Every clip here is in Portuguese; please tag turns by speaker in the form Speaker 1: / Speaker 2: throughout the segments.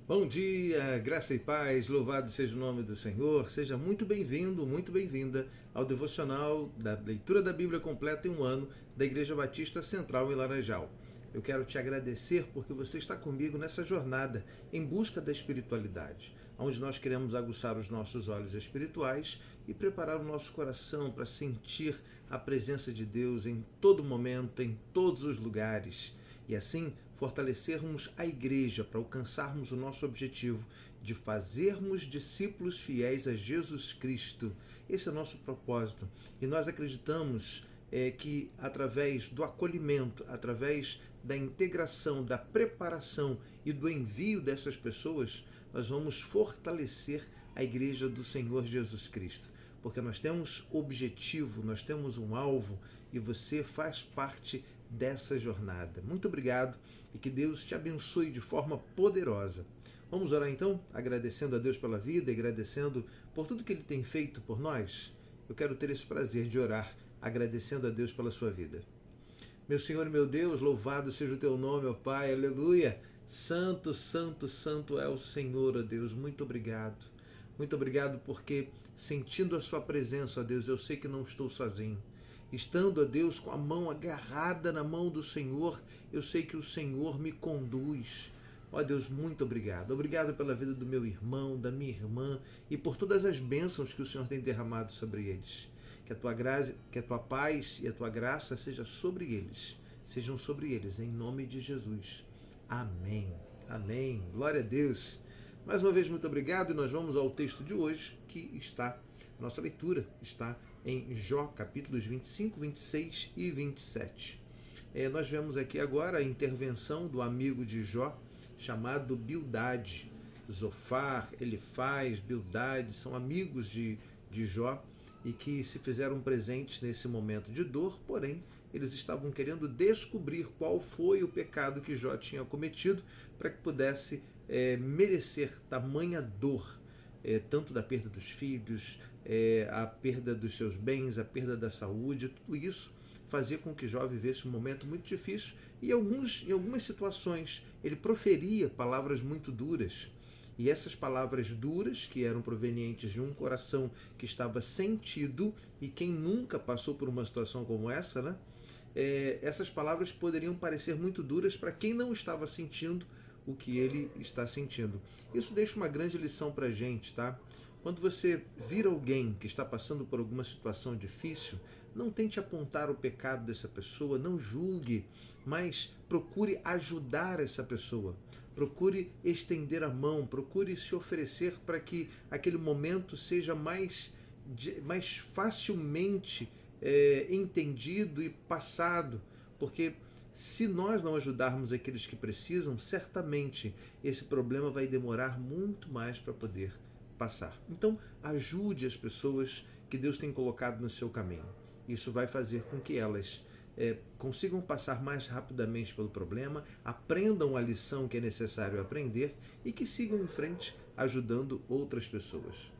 Speaker 1: Bom dia, graça e paz, louvado seja o nome do Senhor. Seja muito bem-vindo, muito bem-vinda ao devocional da leitura da Bíblia completa em um ano da Igreja Batista Central em Laranjal. Eu quero te agradecer porque você está comigo nessa jornada em busca da espiritualidade, onde nós queremos aguçar os nossos olhos espirituais e preparar o nosso coração para sentir a presença de Deus em todo momento, em todos os lugares. E assim fortalecermos a igreja para alcançarmos o nosso objetivo de fazermos discípulos fiéis a Jesus Cristo. Esse é o nosso propósito. E nós acreditamos que através do acolhimento, através da integração, da preparação e do envio dessas pessoas, nós vamos fortalecer a igreja do Senhor Jesus Cristo. Porque nós temos objetivo, nós temos um alvo e você faz parte dessa jornada. Muito obrigado e que Deus te abençoe de forma poderosa. Vamos orar então, agradecendo a Deus pela vida, agradecendo por tudo que Ele tem feito por nós. Eu quero ter esse prazer de orar, agradecendo a Deus pela sua vida. Meu Senhor e meu Deus, louvado seja o teu nome, ó Pai, aleluia. Santo, santo, santo é o Senhor, ó Deus. Muito obrigado. Muito obrigado porque, sentindo a sua presença, ó Deus, eu sei que não estou sozinho. Estando, ó Deus, com a mão agarrada na mão do Senhor, eu sei que o Senhor me conduz. Ó Deus, muito obrigado. Obrigado pela vida do meu irmão, da minha irmã e por todas as bênçãos que o Senhor tem derramado sobre eles. Que a tua graça, que a tua paz e a tua graça sejam sobre eles, em nome de Jesus. Amém. Amém. Glória a Deus. Mais uma vez, muito obrigado, e nós vamos ao texto de hoje, que está, nossa leitura está em Jó, capítulos 25, 26 e 27. Nós vemos aqui agora a intervenção do amigo de Jó, chamado Bildade. Zofar, Elifaz, Bildade são amigos de Jó e que se fizeram presentes nesse momento de dor, porém, eles estavam querendo descobrir qual foi o pecado que Jó tinha cometido para que pudesse merecer tamanha dor, tanto da perda dos filhos, a perda dos seus bens, a perda da saúde. Tudo isso fazia com que Jó vivesse um momento muito difícil e em algumas situações ele proferia palavras muito duras. E essas palavras duras, que eram provenientes de um coração que estava sentido, e quem nunca passou por uma situação como essa, né? Essas palavras poderiam parecer muito duras para quem não estava sentindo o que ele está sentindo. Isso deixa uma grande lição para a gente, tá? Quando você vir alguém que está passando por alguma situação difícil, não tente apontar o pecado dessa pessoa, não julgue, mas procure ajudar essa pessoa. Procure estender a mão, procure se oferecer para que aquele momento seja mais facilmente entendido e passado, porque se nós não ajudarmos aqueles que precisam, certamente esse problema vai demorar muito mais para poder passar. Então, ajude as pessoas que Deus tem colocado no seu caminho. Isso vai fazer com que elas consigam passar mais rapidamente pelo problema, aprendam a lição que é necessário aprender e que sigam em frente ajudando outras pessoas.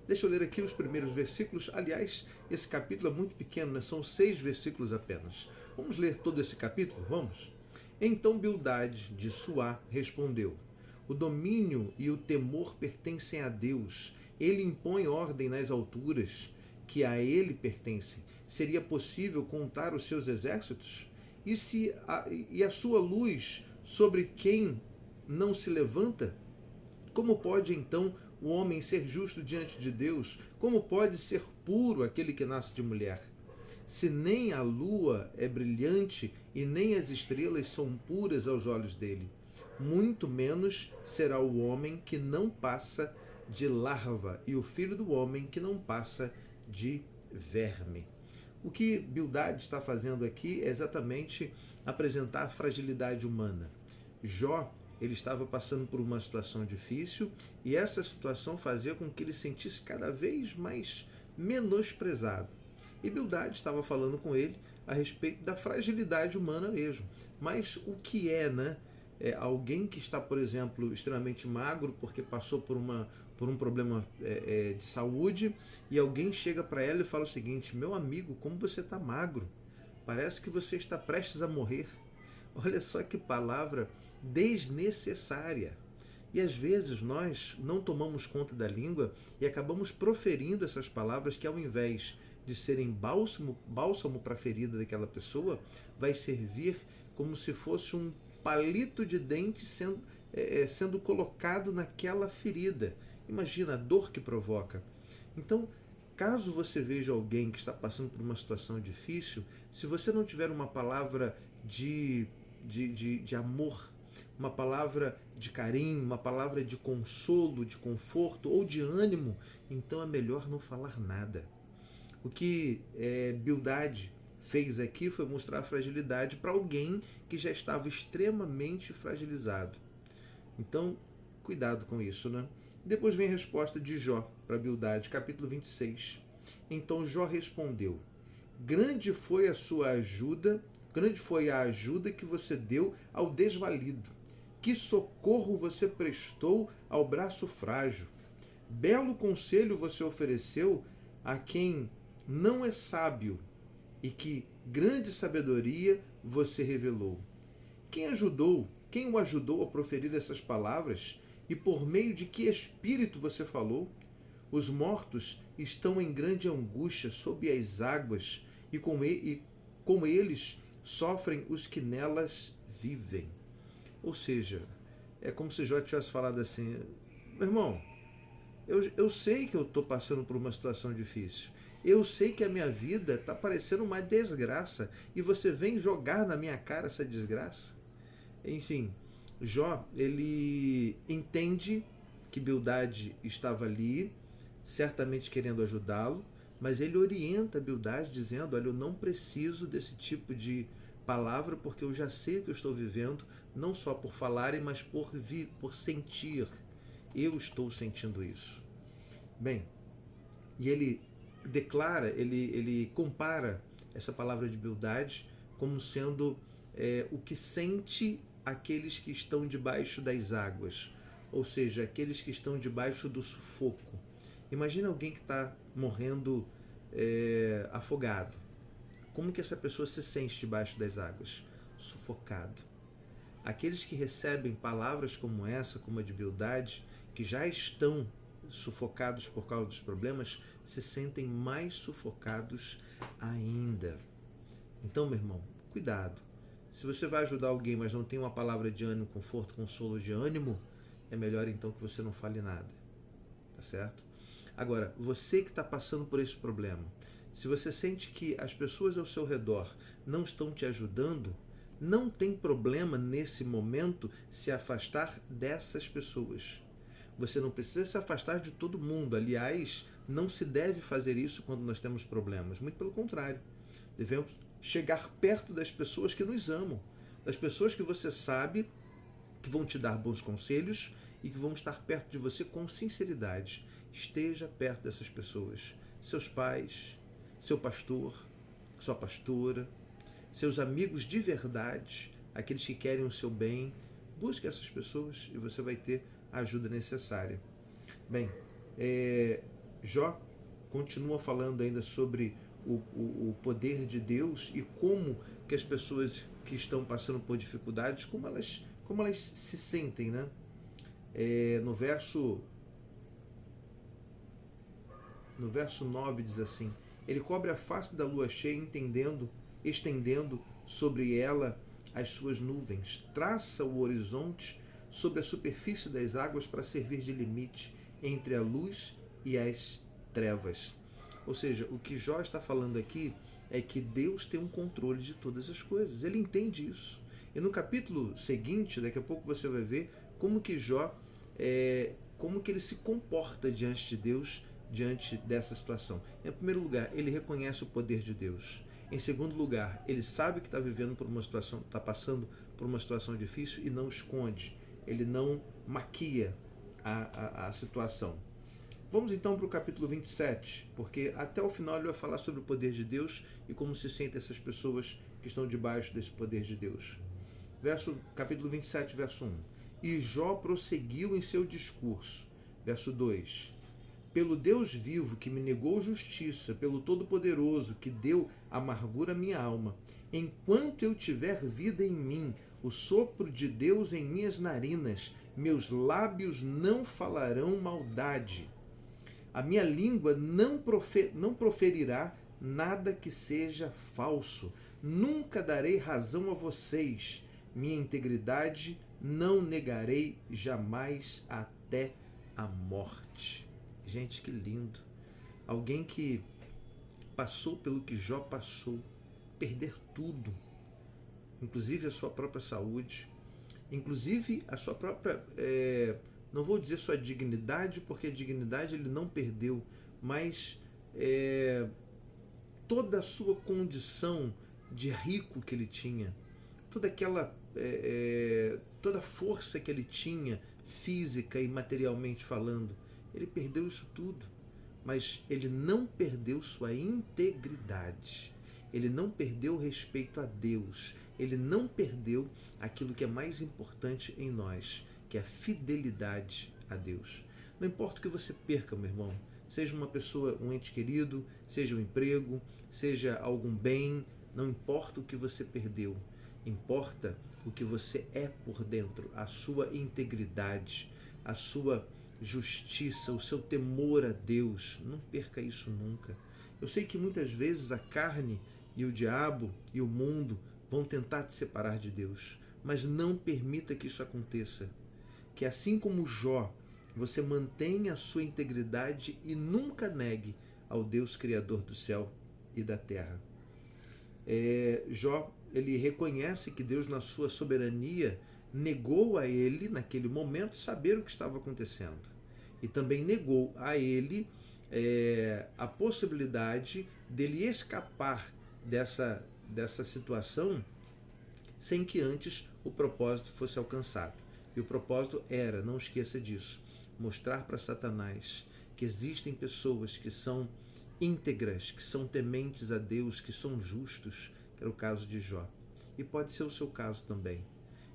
Speaker 1: Deixa eu ler aqui os primeiros versículos. Aliás, esse capítulo é muito pequeno, né? São 6 versículos apenas. Vamos ler todo esse capítulo? Vamos? Então Bildade, de Suá, respondeu: o domínio e o temor pertencem a Deus. Ele impõe ordem nas alturas, que a ele pertencem. Seria possível contar os seus exércitos? E a sua luz sobre quem não se levanta? Como pode então o homem ser justo diante de Deus? Como pode ser puro aquele que nasce de mulher? Se nem a lua é brilhante e nem as estrelas são puras aos olhos dele, muito menos será o homem que não passa de larva e o filho do homem que não passa de verme. O que Bildade está fazendo aqui é exatamente apresentar a fragilidade humana. Jó, ele estava passando por uma situação difícil e essa situação fazia com que ele sentisse cada vez mais menosprezado. E Bildade estava falando com ele a respeito da fragilidade humana mesmo. Mas o que é, né? Alguém que está, por exemplo, extremamente magro porque passou por um problema de saúde, e alguém chega para ela e fala o seguinte: meu amigo, como você está magro, parece que você está prestes a morrer. Olha só que palavra desnecessária. E às vezes nós não tomamos conta da língua e acabamos proferindo essas palavras que, ao invés de serem bálsamo para a ferida daquela pessoa, vai servir como se fosse um palito de dente sendo colocado naquela ferida. Imagina a dor que provoca. Então, caso você veja alguém que está passando por uma situação difícil, se você não tiver uma palavra de amor, uma palavra de carinho, uma palavra de consolo, de conforto ou de ânimo, então é melhor não falar nada. O que Bildade fez aqui foi mostrar a fragilidade para alguém que já estava extremamente fragilizado. Então, cuidado com isso, né? Depois vem a resposta de Jó para Bildade, capítulo 26. Então Jó respondeu: grande foi a ajuda que você deu ao desvalido. Que socorro você prestou ao braço frágil. Belo conselho você ofereceu a quem não é sábio, e que grande sabedoria você revelou. Quem o ajudou a proferir essas palavras? E por meio de que espírito você falou? Os mortos estão em grande angústia sob as águas, e com eles sofrem os que nelas vivem. Ou seja, é como se Jó tivesse falado assim: meu irmão, eu sei que eu estou passando por uma situação difícil. Eu sei que a minha vida está parecendo uma desgraça e você vem jogar na minha cara essa desgraça. Enfim, Jó, ele entende que Bildade estava ali, certamente querendo ajudá-lo, mas ele orienta Bildade dizendo: olha, eu não preciso desse tipo de palavra porque eu já sei o que eu estou vivendo, não só por falarem, mas por sentir. Eu estou sentindo isso. Bem, e ele declara, ele compara essa palavra de Bildade como sendo o que sente aqueles que estão debaixo das águas, ou seja, aqueles que estão debaixo do sufoco. Imagina alguém que está morrendo afogado. Como que essa pessoa se sente debaixo das águas? Sufocado. Aqueles que recebem palavras como essa, como a de Bildade, que já estão sufocados por causa dos problemas, se sentem mais sufocados ainda. Então, meu irmão, cuidado. Se você vai ajudar alguém, mas não tem uma palavra de ânimo, conforto, consolo de ânimo, é melhor então que você não fale nada. Tá certo? Agora, você que está passando por esse problema, se você sente que as pessoas ao seu redor não estão te ajudando, não tem problema nesse momento se afastar dessas pessoas. Você não precisa se afastar de todo mundo. Aliás, não se deve fazer isso quando nós temos problemas. Muito pelo contrário. Devemos chegar perto das pessoas que nos amam, das pessoas que você sabe que vão te dar bons conselhos e que vão estar perto de você com sinceridade. Esteja perto dessas pessoas. Seus pais, seu pastor, sua pastora, seus amigos de verdade, aqueles que querem o seu bem. Busque essas pessoas e você vai ter a ajuda necessária. Bem, Jó continua falando ainda sobre o poder de Deus e como que as pessoas que estão passando por dificuldades, como elas se sentem, né? No verso 9 diz assim: ele cobre a face da lua cheia, estendendo sobre ela as suas nuvens, traça o horizonte sobre a superfície das águas para servir de limite entre a luz e as trevas. Ou seja, o que Jó está falando aqui é que Deus tem um controle de todas as coisas. Ele entende isso. E no capítulo seguinte, daqui a pouco você vai ver como que Jó, como que ele se comporta diante de Deus, diante dessa situação. Em primeiro lugar, ele reconhece o poder de Deus. Em segundo lugar, ele sabe que está vivendo por uma situação, está passando por uma situação difícil e não esconde. Ele não maquia a situação. Vamos então para o capítulo 27, porque até o final ele vai falar sobre o poder de Deus e como se sentem essas pessoas que estão debaixo desse poder de Deus. Capítulo 27, verso 1. E Jó prosseguiu em seu discurso. Verso 2. pelo Deus vivo que me negou justiça, pelo Todo-Poderoso que deu amargura à minha alma, enquanto eu tiver vida em mim, o sopro de Deus em minhas narinas, meus lábios não falarão maldade. A minha língua não proferirá nada que seja falso. Nunca darei razão a vocês. Minha integridade não negarei jamais até a morte. Gente, que lindo. Alguém que passou pelo que Jó passou, perder tudo, inclusive a sua própria saúde, inclusive a sua própria, não vou dizer sua dignidade, porque a dignidade ele não perdeu, mas toda a sua condição de rico que ele tinha, toda aquela toda a força que ele tinha, física e materialmente falando, ele perdeu isso tudo, mas ele não perdeu sua integridade, ele não perdeu o respeito a Deus, ele não perdeu aquilo que é mais importante em nós, que é a fidelidade a Deus. Não importa o que você perca, meu irmão, seja uma pessoa, um ente querido, seja um emprego, seja algum bem, não importa o que você perdeu, importa o que você é por dentro, a sua integridade, a sua justiça, o seu temor a Deus. Não perca isso nunca. Eu sei que muitas vezes a carne e o diabo e o mundo vão tentar te separar de Deus, mas não permita que isso aconteça. Que assim como Jó, você mantenha a sua integridade e nunca negue ao Deus Criador do céu e da terra. Jó, ele reconhece que Deus, na sua soberania, negou a ele, naquele momento, saber o que estava acontecendo. E também negou a ele a possibilidade dele escapar dessa situação sem que antes o propósito fosse alcançado. E o propósito era, não esqueça disso, mostrar para Satanás que existem pessoas que são íntegras, que são tementes a Deus, que são justos, que era o caso de Jó. E pode ser o seu caso também.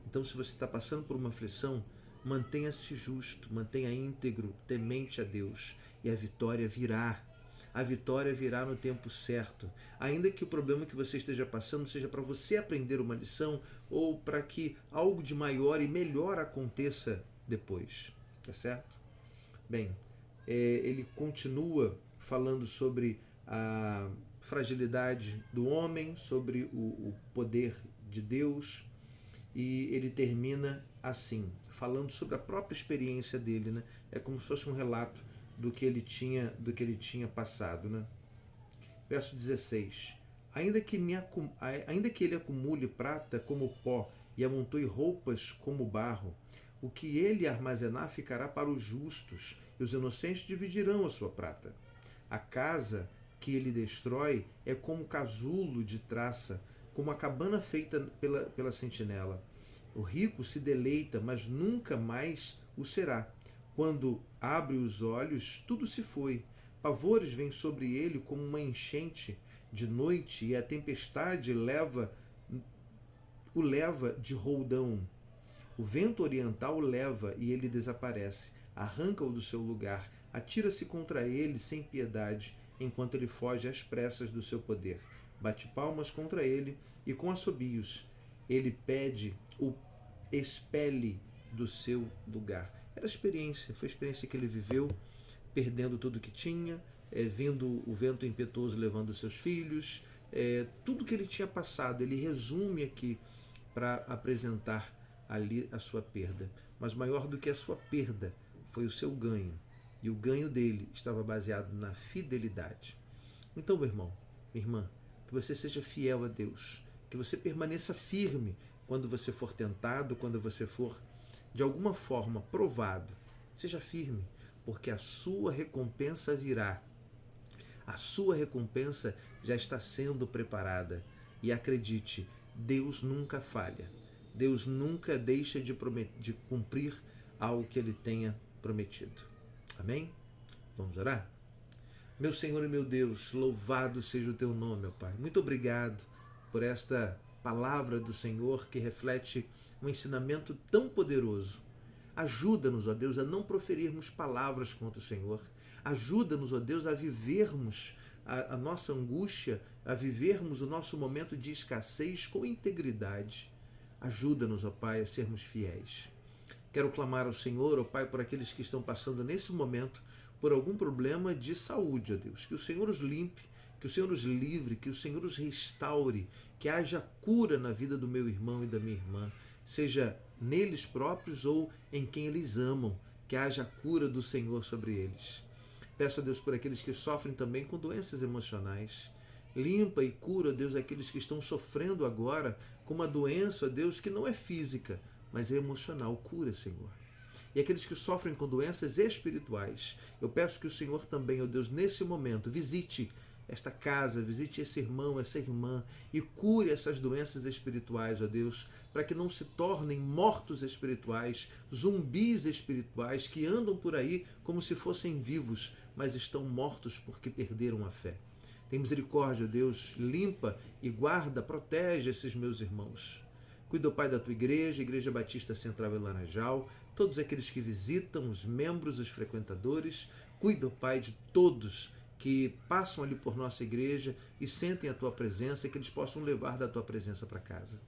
Speaker 1: Então, se você está passando por uma aflição, mantenha-se justo, mantenha íntegro, temente a Deus, e a vitória virá. A vitória virá no tempo certo. Ainda que o problema que você esteja passando seja para você aprender uma lição ou para que algo de maior e melhor aconteça depois. Tá certo? Bem, ele continua falando sobre a fragilidade do homem, sobre o poder de Deus, e ele termina assim, falando sobre a própria experiência dele, né? É como se fosse um relato do que ele tinha passado, né? Verso 16. Ainda que ele acumule prata como pó e amontoe roupas como barro, o que ele armazenar ficará para os justos, e os inocentes dividirão a sua prata. A casa que ele destrói é como casulo de traça, como a cabana feita pela sentinela. O rico se deleita, mas nunca mais o será. Quando abre os olhos, tudo se foi. Pavores vêm sobre ele como uma enchente de noite, e a tempestade o leva de roldão. O vento oriental o leva e ele desaparece. Arranca-o do seu lugar, atira-se contra ele sem piedade, enquanto ele foge às pressas do seu poder. Bate palmas contra ele e com assobios ele pede o expele do seu lugar. Era a experiência, foi a experiência que ele viveu, perdendo tudo que tinha, vendo o vento impetuoso levando os seus filhos, tudo que ele tinha passado, ele resume aqui para apresentar ali a sua perda. Mas maior do que a sua perda foi o seu ganho. E o ganho dele estava baseado na fidelidade. Então, meu irmão, minha irmã, que você seja fiel a Deus, que você permaneça firme quando você for tentado, quando você for de alguma forma provado. Seja firme, porque a sua recompensa virá. A sua recompensa já está sendo preparada. E acredite, Deus nunca falha. Deus nunca deixa de cumprir algo que Ele tenha prometido. Amém? Vamos orar? Meu Senhor e meu Deus, louvado seja o Teu nome, meu Pai. Muito obrigado por esta palavra do Senhor que reflete um ensinamento tão poderoso. Ajuda-nos, ó Deus, a não proferirmos palavras contra o Senhor. Ajuda-nos, ó Deus, a vivermos a nossa angústia, a vivermos o nosso momento de escassez com integridade. Ajuda-nos, ó Pai, a sermos fiéis. Quero clamar ao Senhor, ó Pai, por aqueles que estão passando nesse momento por algum problema de saúde, ó Deus. Que o Senhor os limpe, que o Senhor os livre, que o Senhor os restaure, que haja cura na vida do meu irmão e da minha irmã, seja neles próprios ou em quem eles amam, que haja cura do Senhor sobre eles. Peço a Deus por aqueles que sofrem também com doenças emocionais. Limpa e cura, ó Deus, aqueles que estão sofrendo agora com uma doença, ó Deus, que não é física, mas é emocional. Cura, Senhor. E aqueles que sofrem com doenças espirituais, eu peço que o Senhor também, ó Deus, nesse momento, visite esta casa, visite esse irmão, essa irmã e cure essas doenças espirituais, ó Deus, para que não se tornem mortos espirituais, zumbis espirituais que andam por aí como se fossem vivos, mas estão mortos porque perderam a fé. Tem misericórdia, ó Deus, limpa e guarda, protege esses meus irmãos. Cuida, ó Pai, da tua igreja, Igreja Batista Central em Laranjal, todos aqueles que visitam, os membros, os frequentadores. Cuida, ó Pai, de todos que passam ali por nossa igreja e sentem a tua presença e que eles possam levar da tua presença para casa.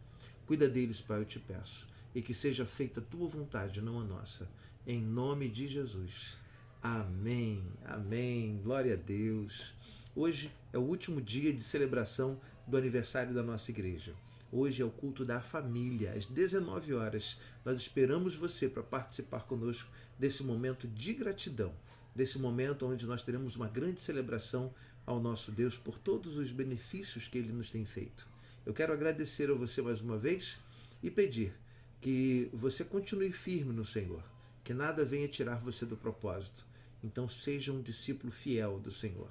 Speaker 1: Cuida deles, Pai, eu te peço, e que seja feita a tua vontade, não a nossa. Em nome de Jesus. Amém. Amém. Glória a Deus. Hoje é o último dia de celebração do aniversário da nossa igreja. Hoje é o culto da família, às 19 horas. Nós esperamos você para participar conosco desse momento de gratidão, desse momento onde nós teremos uma grande celebração ao nosso Deus por todos os benefícios que Ele nos tem feito. Eu quero agradecer a você mais uma vez e pedir que você continue firme no Senhor, que nada venha tirar você do propósito. Então seja um discípulo fiel do Senhor,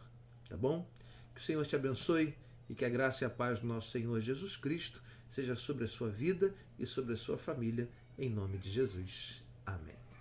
Speaker 1: tá bom? Que o Senhor te abençoe e que a graça e a paz do nosso Senhor Jesus Cristo seja sobre a sua vida e sobre a sua família, em nome de Jesus. Amém.